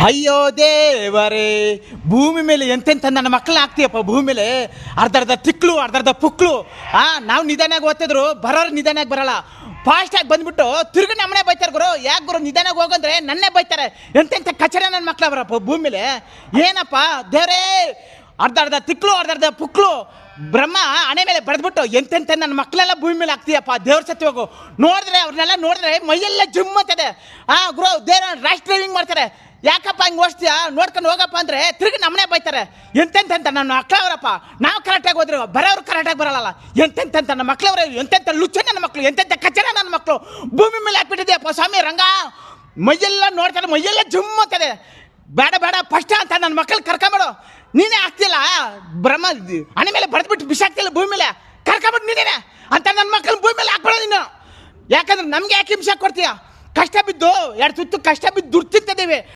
ಅಯ್ಯೋ ದೇವರೇ, ಭೂಮಿ ಮೇಲೆ ಎಂತೆಂತ ನನ್ನ ಮಕ್ಕಳನ್ನ ಹಾಕ್ತೀಯಪ್ಪ. ಭೂಮಿ ಮೇಲೆ ಅರ್ಧರ್ಧ ತಿಕ್ಳು ಅರ್ಧರ್ಧ ಪುಕ್ಳು. ನಾವು ನಿಧಾನಾಗಿ ಓದ್ತಿದ್ರು, ಬರೋರು ನಿಧಾನಾಗಿ ಬರಲ್ಲ. ಫಾಸ್ಟಾಗಿ ಬಂದ್ಬಿಟ್ಟು ತಿರುಗಿ ನಮ್ಮನೆ ಬೈತಾರೆ ಗುರು. ಯಾಕೆ ಗುರು ನಿಧಾನಾಗಿ ಹೋಗಂದ್ರೆ ನನ್ನೇ ಬೈತಾರೆ. ಎಂತೆಂಥ ಕಚಡ ನನ್ನ ಮಕ್ಳು ಅವರಪ್ಪ ಭೂಮಿ ಮೇಲೆ. ಏನಪ್ಪ ದೇವರೇ, ಅರ್ಧರ್ಧ ತಿಕ್ಳು ಅರ್ಧರ್ಧ ಪುಕ್ಳು. ಬ್ರಹ್ಮ ಹಣೆ ಮೇಲೆ ಬರೆದ್ಬಿಟ್ಟು ಎಂತೆಂಥ ನನ್ನ ಮಕ್ಕಳೆಲ್ಲ ಭೂಮಿ ಮೇಲೆ ಹಾಕ್ತೀಯಪ್ಪ. ದೇವ್ರ ಸತ್ಯ ಹೋಗು. ನೋಡಿದ್ರೆ ಅವ್ರನ್ನೆಲ್ಲ ನೋಡಿದ್ರೆ ಮೈಯೆಲ್ಲ ಜಿಮ್ ಅಂತದೆ. ಗುರು ದೇವ್ರ ರ್ಯಾಶ್ ಡ್ರೈವಿಂಗ್ ಮಾಡ್ತಾರೆ. ಯಾಕಪ್ಪ ಹಿಂಗೆ ಓಡಿಸ್ತೀಯ, ನೋಡ್ಕೊಂಡು ಹೋಗಪ್ಪ ಅಂದರೆ ತಿರುಗಿ ನಮ್ಮನೆ ಬೈತಾರೆ. ಎಂತೆಂತ ನನ್ನ ಮಕ್ಕಳವರಪ್ಪ. ನಾವು ಕರೆಕ್ಟಾಗಿ ಹೋದ್ರೆ ಬರೋರು ಕರೆಕ್ಟಾಗಿ ಬರಲ್ಲ. ಎಂತೆಂತ ನನ್ನ ಮಕ್ಕಳವ್ರೆ, ಎಂತೆಂಥ ಲುಚ್ಚ ನನ್ನ ಮಕ್ಕಳು, ಎಂತೆಂಥ ಕಚ್ಚಡ ನನ್ನ ಮಕ್ಕಳು ಭೂಮಿ ಮೇಲೆ ಹಾಕ್ಬಿಟ್ಟಿದೆಯಪ್ಪ ಸ್ವಾಮಿ ರಂಗ. ಮೈಯೆಲ್ಲ ನೋಡ್ತಾರೆ, ಮೈಯೆಲ್ಲ ಜುಮ್ ಅಂತದೆ. ಬೇಡ ಬೇಡ ಫಸ್ಟ್ ಅಂತ ನನ್ನ ಮಕ್ಕಳು ಕರ್ಕೊಂಬಿಡು. ನೀನೇ ಆಗ್ತಿಲ್ಲ, ಬ್ರಹ್ಮ ಹಣೆ ಮೇಲೆ ಬರೆದ್ಬಿಟ್ಟು ಬಿಸಾಕ್ತಿಲ್ಲ ಭೂಮಿ ಮೇಲೆ. ಕರ್ಕೊಂಬಿಟ್ಟು ನೀನೇನೆ ಅಂತ ನನ್ನ ಮಕ್ಕಳು ಭೂಮಿ ಮೇಲೆ ಹಾಕ್ಬೇಡ ನೀನು. ಯಾಕಂದ್ರೆ ನಮಗೆ ಯಾಕೆ ಹಿಂಸೆ ಕೊಡ್ತೀಯ? ಕಷ್ಟ ಬಿದ್ದು ಎರಡು ತುತ್ತು ಕಷ್ಟ ಬಿದ್ದು ದುಡ್ಡು ತಿಂತಿದ್ದೀವಿ.